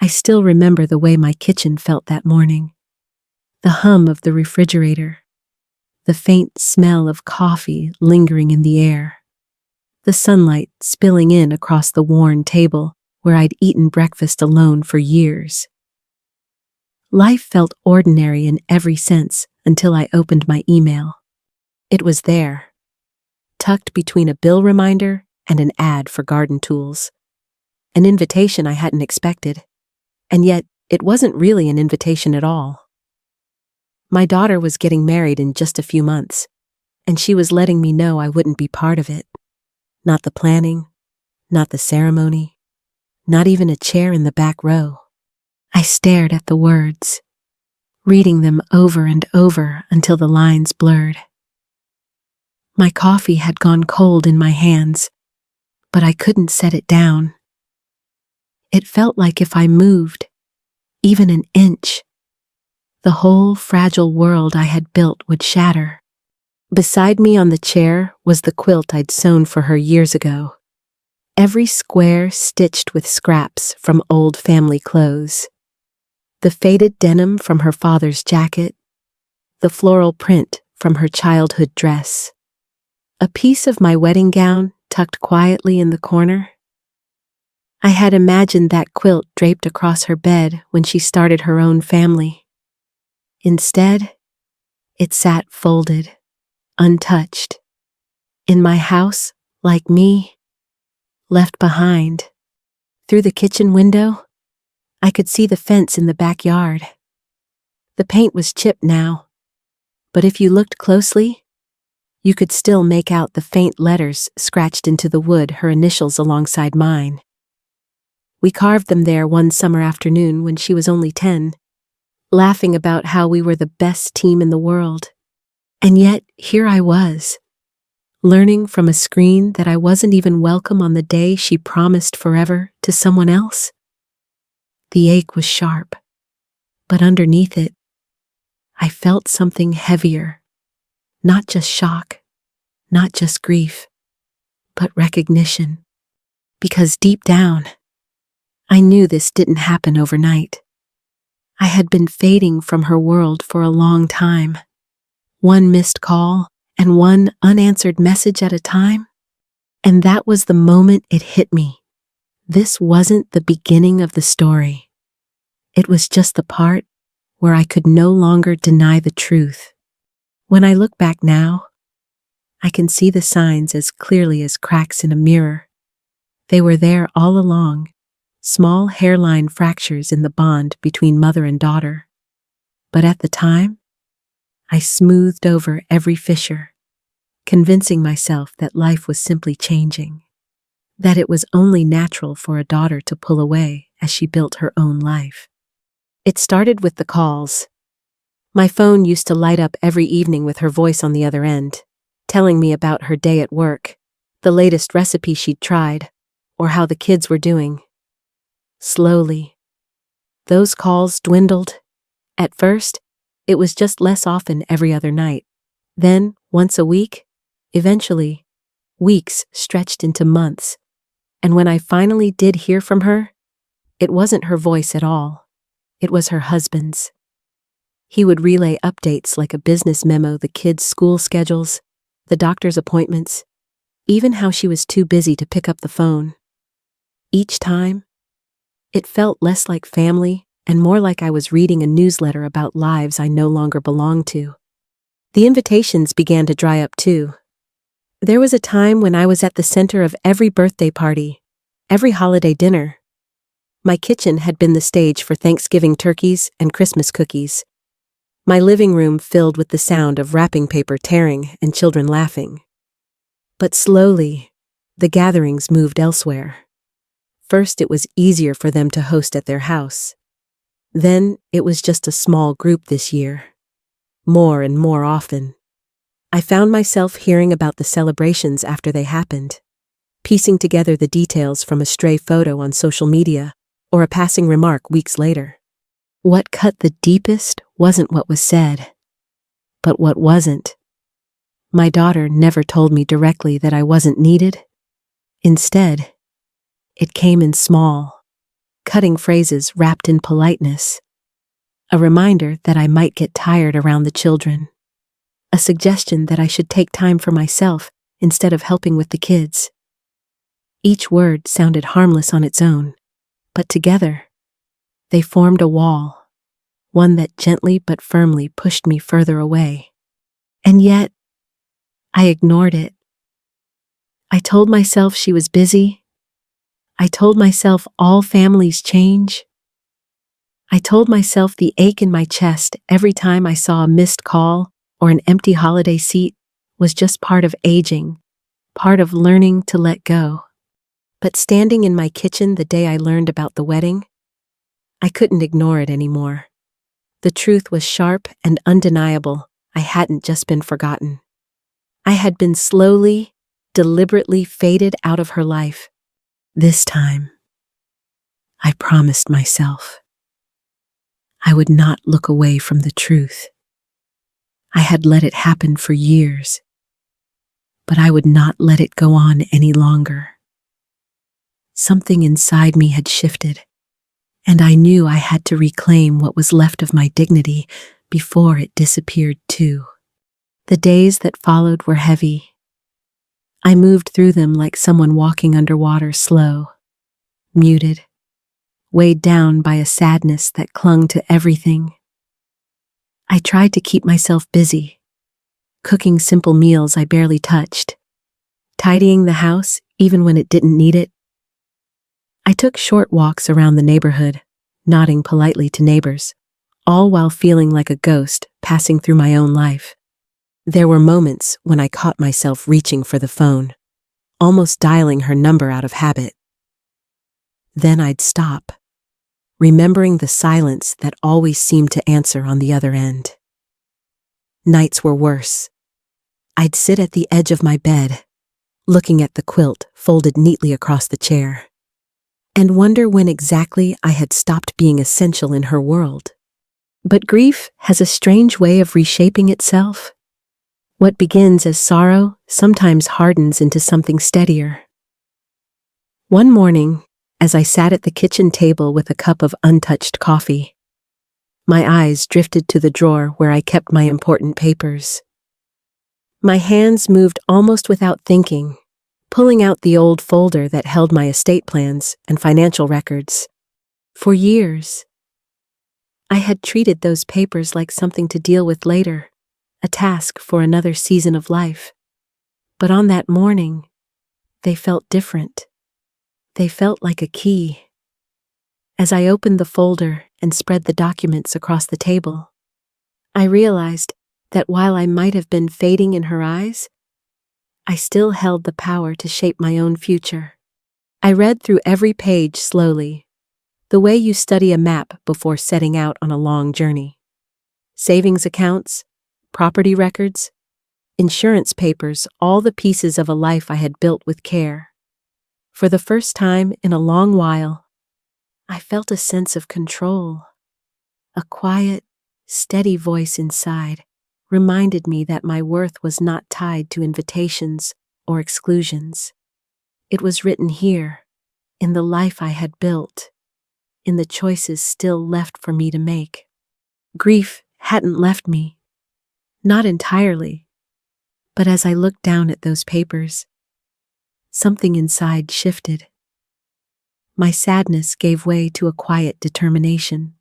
I still remember the way my kitchen felt that morning. The hum of the refrigerator, the faint smell of coffee lingering in the air, the sunlight spilling in across the worn table where I'd eaten breakfast alone for years. Life felt ordinary in every sense until I opened my email. It was there, tucked between a bill reminder and an ad for garden tools. An invitation I hadn't expected, and yet it wasn't really an invitation at all. My daughter was getting married in just a few months, and she was letting me know I wouldn't be part of it. Not the planning, not the ceremony, not even a chair in the back row. I stared at the words, reading them over and over until the lines blurred. My coffee had gone cold in my hands, but I couldn't set it down. It felt like if I moved, even an inch, the whole fragile world I had built would shatter. Beside me on the chair was the quilt I'd sewn for her years ago, every square stitched with scraps from old family clothes. The faded denim from her father's jacket, the floral print from her childhood dress, a piece of my wedding gown tucked quietly in the corner. I had imagined that quilt draped across her bed when she started her own family. Instead, it sat folded, untouched, in my house, like me, left behind. Through the kitchen window, I could see the fence in the backyard. The paint was chipped now, but if you looked closely, you could still make out the faint letters scratched into the wood, her initials alongside mine. We carved them there one summer afternoon when she was only 10, laughing about how we were the best team in the world. And yet, here I was, learning from a screen that I wasn't even welcome on the day she promised forever to someone else. The ache was sharp, but underneath it, I felt something heavier. Not just shock, not just grief, but recognition. Because deep down, I knew this didn't happen overnight. I had been fading from her world for a long time. One missed call and one unanswered message at a time. And that was the moment it hit me. This wasn't the beginning of the story. It was just the part where I could no longer deny the truth. When I look back now, I can see the signs as clearly as cracks in a mirror. They were there all along, small hairline fractures in the bond between mother and daughter. But at the time, I smoothed over every fissure, convincing myself that life was simply changing, that it was only natural for a daughter to pull away as she built her own life. It started with the calls. My phone used to light up every evening with her voice on the other end, telling me about her day at work, the latest recipe she'd tried, or how the kids were doing. Slowly, those calls dwindled. At first, it was just less often every other night. Then, once a week, eventually, weeks stretched into months. And when I finally did hear from her, it wasn't her voice at all. It was her husband's. He would relay updates like a business memo, the kids' school schedules, the doctor's appointments, even how she was too busy to pick up the phone. Each time, it felt less like family and more like I was reading a newsletter about lives I no longer belonged to. The invitations began to dry up too. There was a time when I was at the center of every birthday party, every holiday dinner. My kitchen had been the stage for Thanksgiving turkeys and Christmas cookies. My living room filled with the sound of wrapping paper tearing and children laughing. But slowly, the gatherings moved elsewhere. First, it was easier for them to host at their house. Then, it was just a small group this year. More and more often. I found myself hearing about the celebrations after they happened, piecing together the details from a stray photo on social media or a passing remark weeks later. What cut the deepest wasn't what was said, but what wasn't. My daughter never told me directly that I wasn't needed. Instead, it came in small, cutting phrases wrapped in politeness. A reminder that I might get tired around the children. A suggestion that I should take time for myself instead of helping with the kids. Each word sounded harmless on its own, but together, they formed a wall, one that gently but firmly pushed me further away. And yet, I ignored it. I told myself she was busy. I told myself all families change. I told myself the ache in my chest every time I saw a missed call or an empty holiday seat was just part of aging, part of learning to let go. But standing in my kitchen the day I learned about the wedding, I couldn't ignore it anymore. The truth was sharp and undeniable. I hadn't just been forgotten. I had been slowly, deliberately faded out of her life. This time, I promised myself I would not look away from the truth. I had let it happen for years, but I would not let it go on any longer. Something inside me had shifted, and I knew I had to reclaim what was left of my dignity before it disappeared too. The days that followed were heavy. I moved through them like someone walking underwater, slow, muted, weighed down by a sadness that clung to everything. I tried to keep myself busy, cooking simple meals I barely touched, tidying the house even when it didn't need it. I took short walks around the neighborhood, nodding politely to neighbors, all while feeling like a ghost passing through my own life. There were moments when I caught myself reaching for the phone, almost dialing her number out of habit. Then I'd stop, remembering the silence that always seemed to answer on the other end. Nights were worse. I'd sit at the edge of my bed, looking at the quilt folded neatly across the chair, and wonder when exactly I had stopped being essential in her world. But grief has a strange way of reshaping itself. What begins as sorrow sometimes hardens into something steadier. One morning, as I sat at the kitchen table with a cup of untouched coffee, my eyes drifted to the drawer where I kept my important papers. My hands moved almost without thinking, pulling out the old folder that held my estate plans and financial records. For years, I had treated those papers like something to deal with later, a task for another season of life. But on that morning, they felt different. They felt like a key. As I opened the folder and spread the documents across the table, I realized that while I might have been fading in her eyes, I still held the power to shape my own future. I read through every page slowly, the way you study a map before setting out on a long journey. Savings accounts, property records, insurance papers, all the pieces of a life I had built with care. For the first time in a long while, I felt a sense of control. A quiet, steady voice inside reminded me that my worth was not tied to invitations or exclusions. It was written here, in the life I had built, in the choices still left for me to make. Grief hadn't left me, not entirely, but as I looked down at those papers, something inside shifted. My sadness gave way to a quiet determination.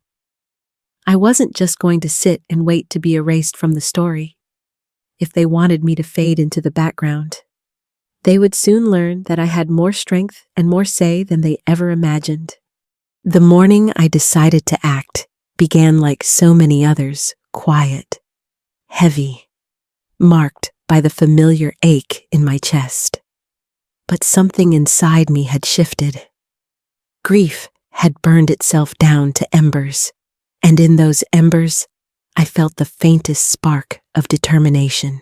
I wasn't just going to sit and wait to be erased from the story. If they wanted me to fade into the background, they would soon learn that I had more strength and more say than they ever imagined. The morning I decided to act began like so many others, quiet, heavy, marked by the familiar ache in my chest. But something inside me had shifted. Grief had burned itself down to embers, and in those embers, I felt the faintest spark of determination.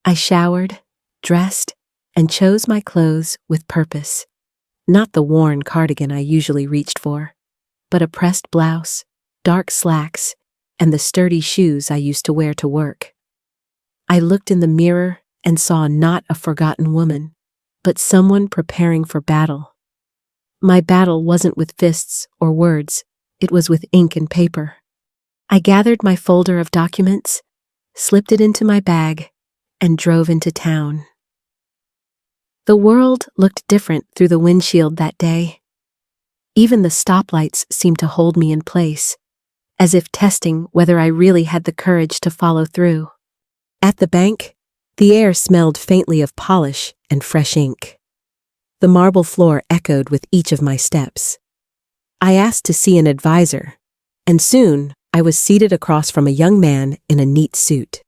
I showered, dressed, and chose my clothes with purpose. Not the worn cardigan I usually reached for, but a pressed blouse, dark slacks, and the sturdy shoes I used to wear to work. I looked in the mirror and saw not a forgotten woman, but someone preparing for battle. My battle wasn't with fists or words, it was with ink and paper. I gathered my folder of documents, slipped it into my bag, and drove into town. The world looked different through the windshield that day. Even the stoplights seemed to hold me in place, as if testing whether I really had the courage to follow through. At the bank, the air smelled faintly of polish and fresh ink. The marble floor echoed with each of my steps. I asked to see an advisor, and soon I was seated across from a young man in a neat suit.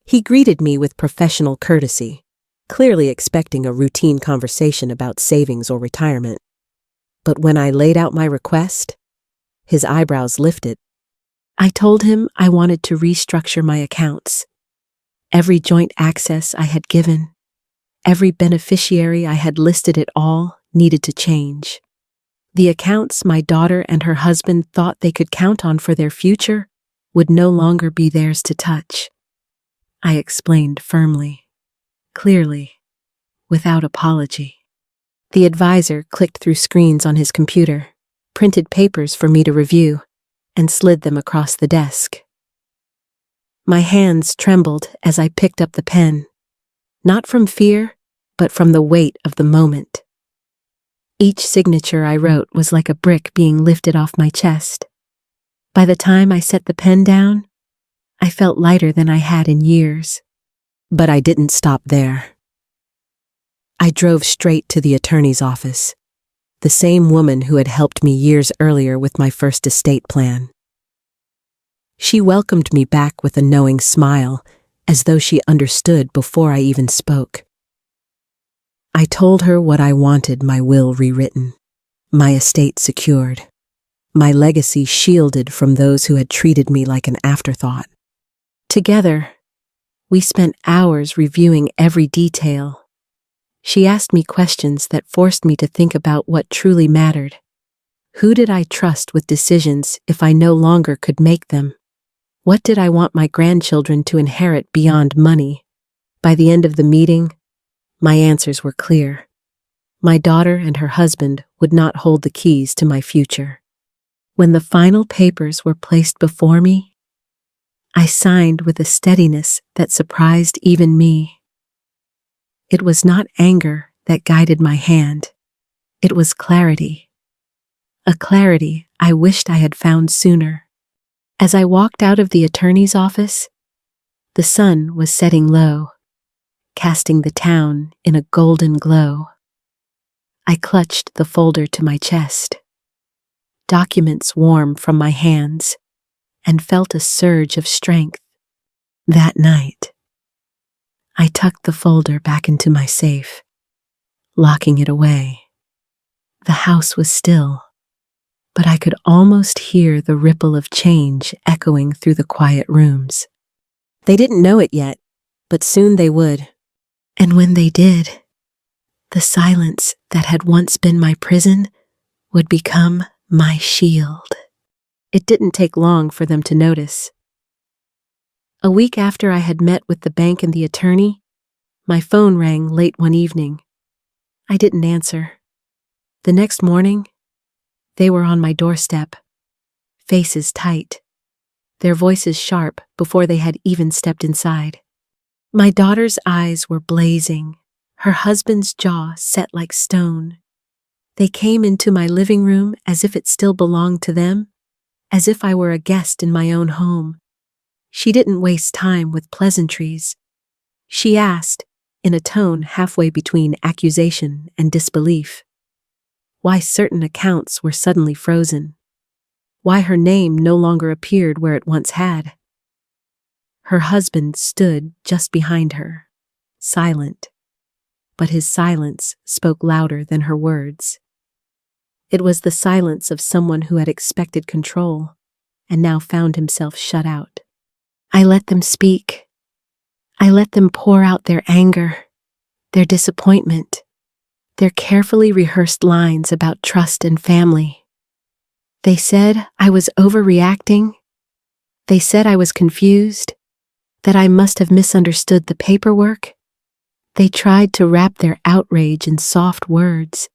He greeted me with professional courtesy, clearly expecting a routine conversation about savings or retirement. But when I laid out my request, his eyebrows lifted. I told him I wanted to restructure my accounts. Every joint access I had given, every beneficiary I had listed it all needed to change. The accounts my daughter and her husband thought they could count on for their future would no longer be theirs to touch. I explained firmly, clearly, without apology. The advisor clicked through screens on his computer, printed papers for me to review, and slid them across the desk. My hands trembled as I picked up the pen, not from fear, but from the weight of the moment. Each signature I wrote was like a brick being lifted off my chest. By the time I set the pen down, I felt lighter than I had in years. But I didn't stop there. I drove straight to the attorney's office, the same woman who had helped me years earlier with my first estate plan. She welcomed me back with a knowing smile, as though she understood before I even spoke. I told her what I wanted: my will rewritten, my estate secured, my legacy shielded from those who had treated me like an afterthought. Together, we spent hours reviewing every detail. She asked me questions that forced me to think about what truly mattered. Who did I trust with decisions if I no longer could make them? What did I want my grandchildren to inherit beyond money? By the end of the meeting, my answers were clear. My daughter and her husband would not hold the keys to my future. When the final papers were placed before me, I signed with a steadiness that surprised even me. It was not anger that guided my hand. It was clarity. A clarity I wished I had found sooner. As I walked out of the attorney's office, the sun was setting low, casting the town in a golden glow. I clutched the folder to my chest, documents warm from my hands, and felt a surge of strength. That night, I tucked the folder back into my safe, locking it away. The house was still, but I could almost hear the ripple of change echoing through the quiet rooms. They didn't know it yet, but soon they would. And when they did, the silence that had once been my prison would become my shield. It didn't take long for them to notice. A week after I had met with the bank and the attorney, my phone rang late one evening. I didn't answer. The next morning, they were on my doorstep, faces tight, their voices sharp before they had even stepped inside. My daughter's eyes were blazing, her husband's jaw set like stone. They came into my living room as if it still belonged to them, as if I were a guest in my own home. She didn't waste time with pleasantries. She asked, in a tone halfway between accusation and disbelief, why certain accounts were suddenly frozen, why her name no longer appeared where it once had. Her husband stood just behind her, silent, but his silence spoke louder than her words. It was the silence of someone who had expected control and now found himself shut out. I let them speak. I let them pour out their anger, their disappointment, their carefully rehearsed lines about trust and family. They said I was overreacting. They said I was confused, that I must have misunderstood the paperwork. They tried to wrap their outrage in soft words,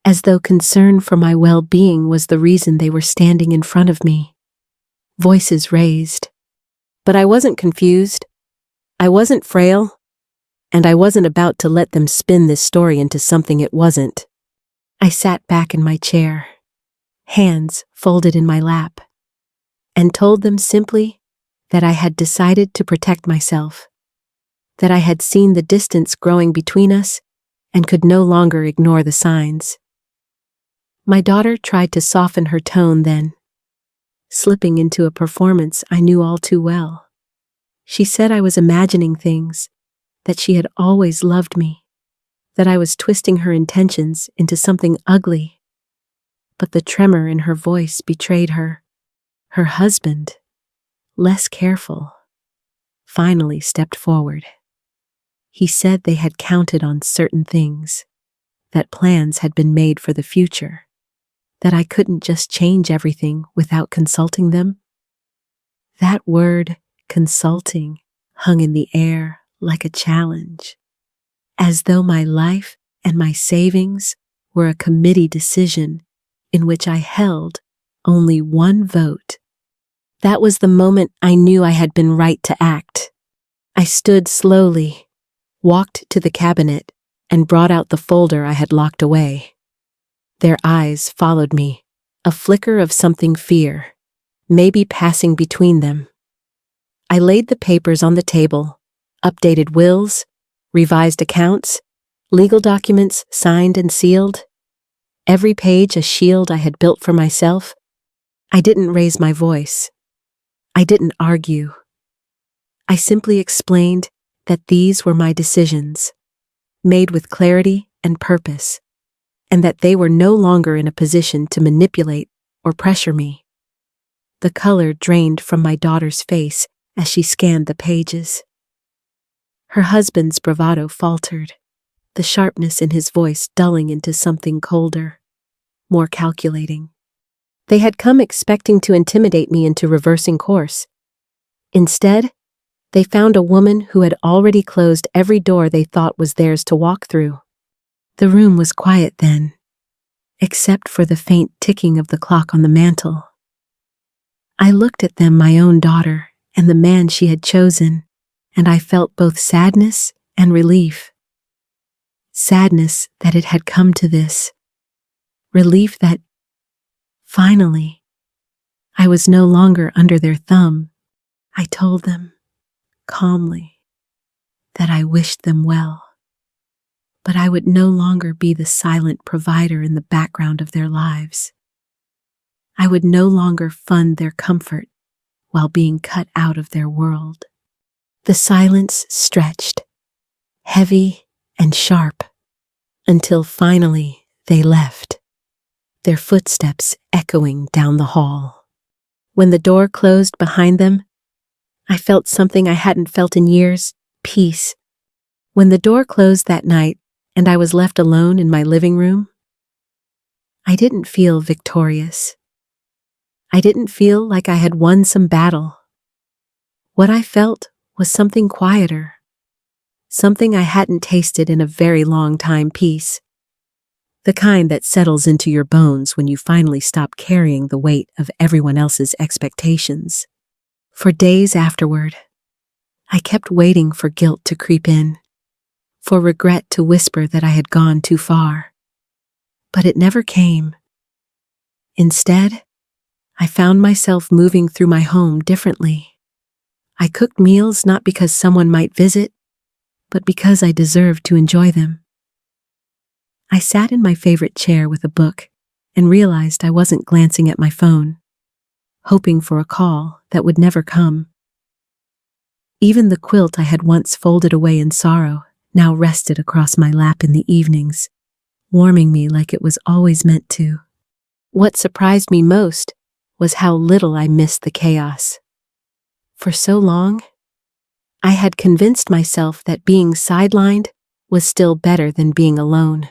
as though concern for my well-being was the reason they were standing in front of me. Voices raised. But I wasn't confused. I wasn't frail. And I wasn't about to let them spin this story into something it wasn't. I sat back in my chair, hands folded in my lap, and told them simply that I had decided to protect myself, that I had seen the distance growing between us and could no longer ignore the signs. My daughter tried to soften her tone then, slipping into a performance I knew all too well. She said I was imagining things, that she had always loved me, that I was twisting her intentions into something ugly. But the tremor in her voice betrayed her. Her husband, less careful, finally stepped forward. He said they had counted on certain things, that plans had been made for the future, that I couldn't just change everything without consulting them. That word, consulting, hung in the air like a challenge, as though my life and my savings were a committee decision in which I held only one vote. That was the moment I knew I had been right to act. I stood slowly, walked to the cabinet, and brought out the folder I had locked away. Their eyes followed me, a flicker of something fear, maybe passing between them. I laid the papers on the table, updated wills, revised accounts, legal documents signed and sealed, every page a shield I had built for myself. I didn't raise my voice. I didn't argue. I simply explained that these were my decisions, made with clarity and purpose, and that they were no longer in a position to manipulate or pressure me. The color drained from my daughter's face as she scanned the pages. Her husband's bravado faltered, the sharpness in his voice dulling into something colder, more calculating. They had come expecting to intimidate me into reversing course. Instead, they found a woman who had already closed every door they thought was theirs to walk through. The room was quiet then, except for the faint ticking of the clock on the mantel. I looked at them, my own daughter, and the man she had chosen, and I felt both sadness and relief. Sadness that it had come to this. Relief that, finally, I was no longer under their thumb. I told them, calmly, that I wished them well, but I would no longer be the silent provider in the background of their lives. I would no longer fund their comfort while being cut out of their world. The silence stretched, heavy and sharp, until finally they left, their footsteps echoing down the hall. When the door closed behind them, I felt something I hadn't felt in years, peace. When the door closed that night and I was left alone in my living room, I didn't feel victorious. I didn't feel like I had won some battle. What I felt was something quieter, something I hadn't tasted in a very long time, peace. The kind that settles into your bones when you finally stop carrying the weight of everyone else's expectations. For days afterward, I kept waiting for guilt to creep in, for regret to whisper that I had gone too far. But it never came. Instead, I found myself moving through my home differently. I cooked meals not because someone might visit, but because I deserved to enjoy them. I sat in my favorite chair with a book and realized I wasn't glancing at my phone, hoping for a call that would never come. Even the quilt I had once folded away in sorrow now rested across my lap in the evenings, warming me like it was always meant to. What surprised me most was how little I missed the chaos. For so long, I had convinced myself that being sidelined was still better than being alone.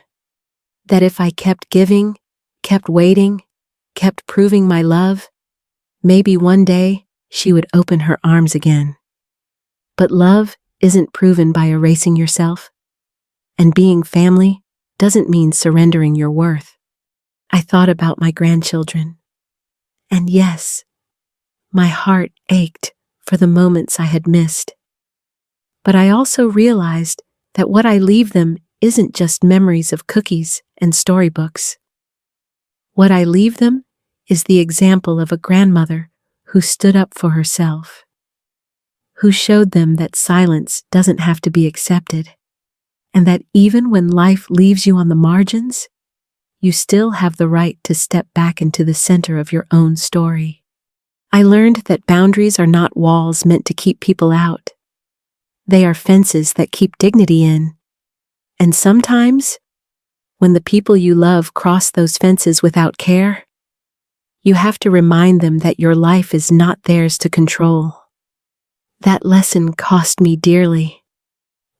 That if I kept giving, kept waiting, kept proving my love, maybe one day she would open her arms again. But love isn't proven by erasing yourself, and being family doesn't mean surrendering your worth. I thought about my grandchildren. And yes, my heart ached for the moments I had missed. But I also realized that what I leave them isn't just memories of cookies and storybooks. What I leave them is the example of a grandmother who stood up for herself, who showed them that silence doesn't have to be accepted, and that even when life leaves you on the margins, you still have the right to step back into the center of your own story. I learned that boundaries are not walls meant to keep people out. They are fences that keep dignity in. And sometimes, when the people you love cross those fences without care, you have to remind them that your life is not theirs to control. That lesson cost me dearly,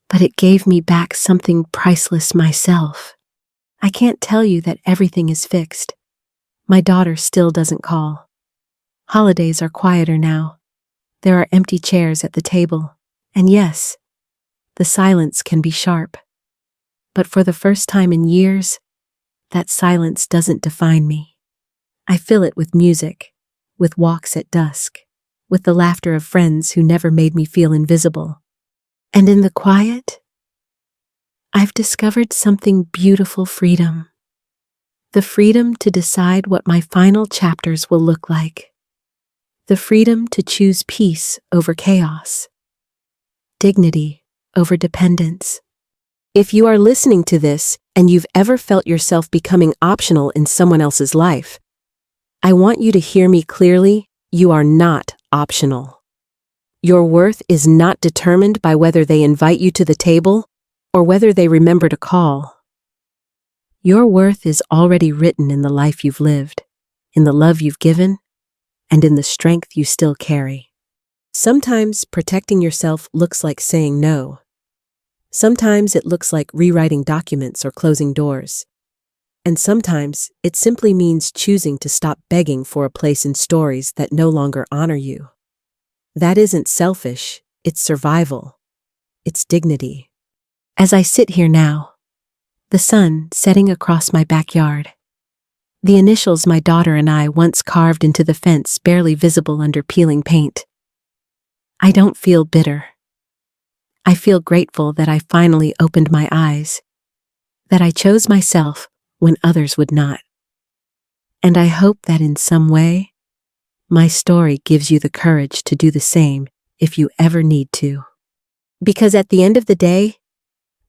but it gave me back something priceless myself. I can't tell you that everything is fixed. My daughter still doesn't call. Holidays are quieter now. There are empty chairs at the table. And yes, the silence can be sharp. But for the first time in years, that silence doesn't define me. I fill it with music, with walks at dusk, with the laughter of friends who never made me feel invisible. And in the quiet, I've discovered something beautiful: freedom. The freedom to decide what my final chapters will look like. The freedom to choose peace over chaos. Dignity over dependence. If you are listening to this and you've ever felt yourself becoming optional in someone else's life, I want you to hear me clearly. You are not optional. Your worth is not determined by whether they invite you to the table or whether they remember to call. Your worth is already written in the life you've lived, in the love you've given, and in the strength you still carry. Sometimes protecting yourself looks like saying no. Sometimes it looks like rewriting documents or closing doors. And sometimes it simply means choosing to stop begging for a place in stories that no longer honor you. That isn't selfish, it's survival. It's dignity. As I sit here now, the sun setting across my backyard, the initials my daughter and I once carved into the fence barely visible under peeling paint, I don't feel bitter. I feel grateful that I finally opened my eyes, that I chose myself when others would not. And I hope that in some way, my story gives you the courage to do the same if you ever need to. Because at the end of the day,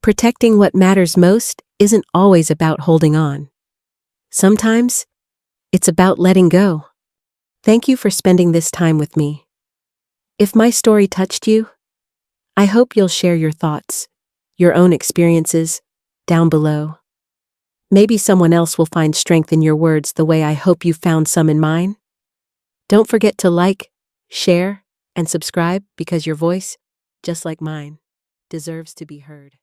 protecting what matters most isn't always about holding on. Sometimes, it's about letting go. Thank you for spending this time with me. If my story touched you, I hope you'll share your thoughts, your own experiences, down below. Maybe someone else will find strength in your words the way I hope you found some in mine. Don't forget to like, share, and subscribe because your voice, just like mine, deserves to be heard.